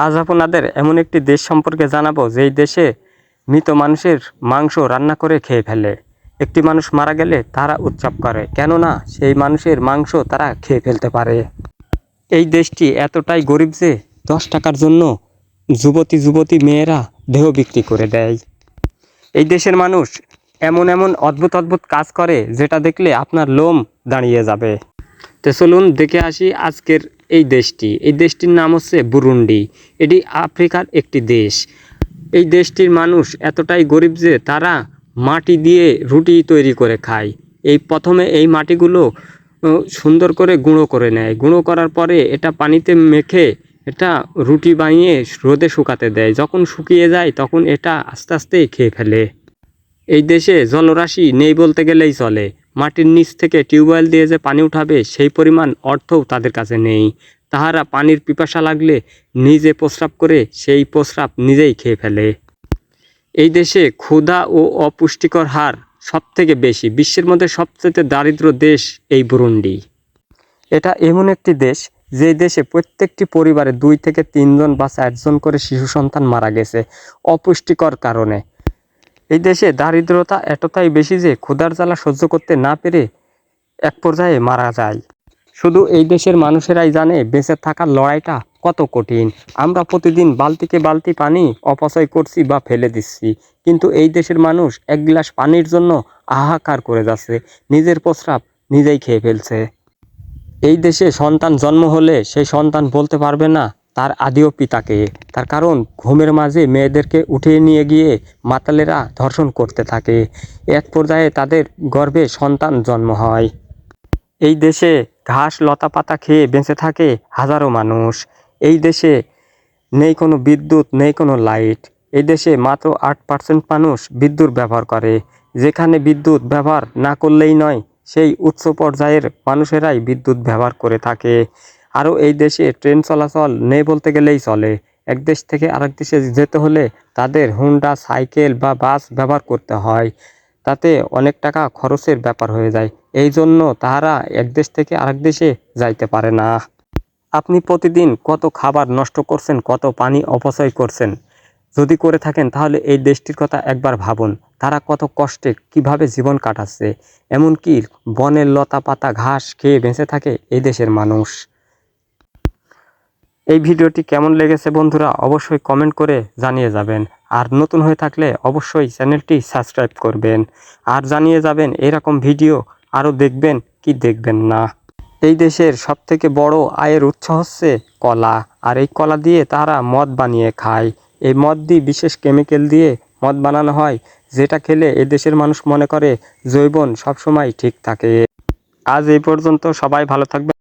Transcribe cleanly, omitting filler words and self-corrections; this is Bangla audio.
আজ আপনাদের এমন একটি দেশ সম্পর্কে জানাবো যেই দেশে মৃত মানুষের মাংস রান্না করে খেয়ে ফেলে। একটি মানুষ মারা গেলে তারা উৎসব করে, কেননা সেই মানুষের মাংস তারা খেয়ে ফেলতে পারে। এই দেশটি এতটাই গরিব যে 10 টাকার জন্য যুবতী যুবতী মেয়েরা দেহ বিক্রি করে দেয়। এই দেশের মানুষ এমন এমন অদ্ভুত অদ্ভুত কাজ করে যেটা দেখলে আপনার লোম দাঁড়িয়ে যাবে। তো চলুন দেখে আসি আজকের এই দেশটির নাম হচ্ছে বুরুন্ডি। এটি আফ্রিকার একটি দেশ। এই দেশটির মানুষ এতটাই গরিব যে তারা মাটি দিয়ে রুটি তৈরি করে খায়। প্রথমে এই মাটিগুলো সুন্দর করে গুঁড়ো করে নেয়। গুঁড়ো করার পরে এটা পানিতে মেখে এটা রুটি বানিয়ে রোদে শুকাতে দেয়। যখন শুকিয়ে যায় তখন এটা আস্তে আস্তে খেয়ে ফেলে। এই দেশে জলরাশি নেই বলতে গেলেই চলে। মাটির নিচ থেকে টিউবওয়েল দিয়ে যে পানি উঠাবে সেই পরিমাণ অর্থও তাদের কাছে নেই। তাহারা পানির পিপাসা লাগলে নিজে প্রস্রাব করে সেই প্রস্রাব নিজেই খেয়ে ফেলে। এই দেশে ক্ষুধা ও অপুষ্টিকর হার সবথেকে বেশি। বিশ্বের মধ্যে সবচেয়ে দারিদ্র দেশ এই বুরুন্ডি। এটা এমন একটি দেশ যে দেশে প্রত্যেকটি পরিবারে 2 থেকে 3 জন বা 4 জন করে শিশু সন্তান মারা গেছে অপুষ্টিকর কারণে। এই দেশে দারিদ্রতা এতটাই বেশি যে ক্ষুধার জ্বালা সহ্য করতে না পেরে এক পর্যায়ে মারা যায়। শুধু এই দেশের মানুষেরাই জানে বেঁচে থাকার লড়াইটা কত কঠিন। আমরা প্রতিদিন বালতিকে বালতি পানি অপচয় করছি বা ফেলে দিচ্ছি, কিন্তু এই দেশের মানুষ এক গ্লাস পানির জন্য হাহাকার করে যাচ্ছে, নিজের প্রস্রাব নিজেই খেয়ে ফেলছে। এই দেশে সন্তান জন্ম হলে সেই সন্তান বলতে পারবে না তার আদিও পিতাকে। তার কারণ ঘুমের মাঝে মেয়েদেরকে উঠিয়ে নিয়ে গিয়ে মাতালেরা ধর্ষণ করতে থাকে। এক পর্যায়ে তাদের গর্ভে সন্তান জন্ম হয়। এই দেশে ঘাস লতা পাতা খেয়ে বেঁচে থাকে হাজারো মানুষ। এই দেশে নেই কোনো বিদ্যুৎ, নেই কোনো লাইট। এই দেশে মাত্র 8% মানুষ বিদ্যুৎ ব্যবহার করে। যেখানে বিদ্যুৎ ব্যবহার না করলেই নয়, সেই উচ্চ পর্যায়ের মানুষেরাই বিদ্যুৎ ব্যবহার করে থাকে। আরও এই দেশে ট্রেন চলাচল নেই বলতে গেলেই চলে। এক দেশ থেকে আরেক দেশে যেতে হলে তাদের হুন্ডা, সাইকেল বা বাস ব্যবহার করতে হয়। তাতে অনেক টাকা খরচের ব্যাপার হয়ে যায়। এই জন্য তাহারা এক দেশ থেকে আরেক দেশে যাইতে পারে না। আপনি প্রতিদিন কত খাবার নষ্ট করছেন, কত পানি অপচয় করছেন? যদি করে থাকেন তাহলে এই দেশটির কথা একবার ভাবুন। তারা কত কষ্টে কিভাবে জীবন কাটাচ্ছে। এমনকি বনের লতা পাতা ঘাস খেয়ে বেঁচে থাকে এই দেশের মানুষ। এই ভিডিওটি কেমন লেগেছে বন্ধুরা অবশ্যই কমেন্ট করে জানিয়ে যাবেন। আর নতুন হয়ে থাকলে অবশ্যই চ্যানেলটি সাবস্ক্রাইব করবেন। আর জানিয়ে যাবেন এরকম ভিডিও আরও দেখবেন কি দেখবেন না। এই দেশের সবথেকে বড় আয়ের উৎস হচ্ছে কলা। আর এই কলা দিয়ে তারা মদ বানিয়ে খায়। এই মদ দিয়ে বিশেষ কেমিক্যাল দিয়ে মদ বানানো হয়, যেটা খেলে এই দেশের মানুষ মনে করে যৌবন সবসময় ঠিক থাকে। আজ এই পর্যন্ত, সবাই ভালো থাকবে।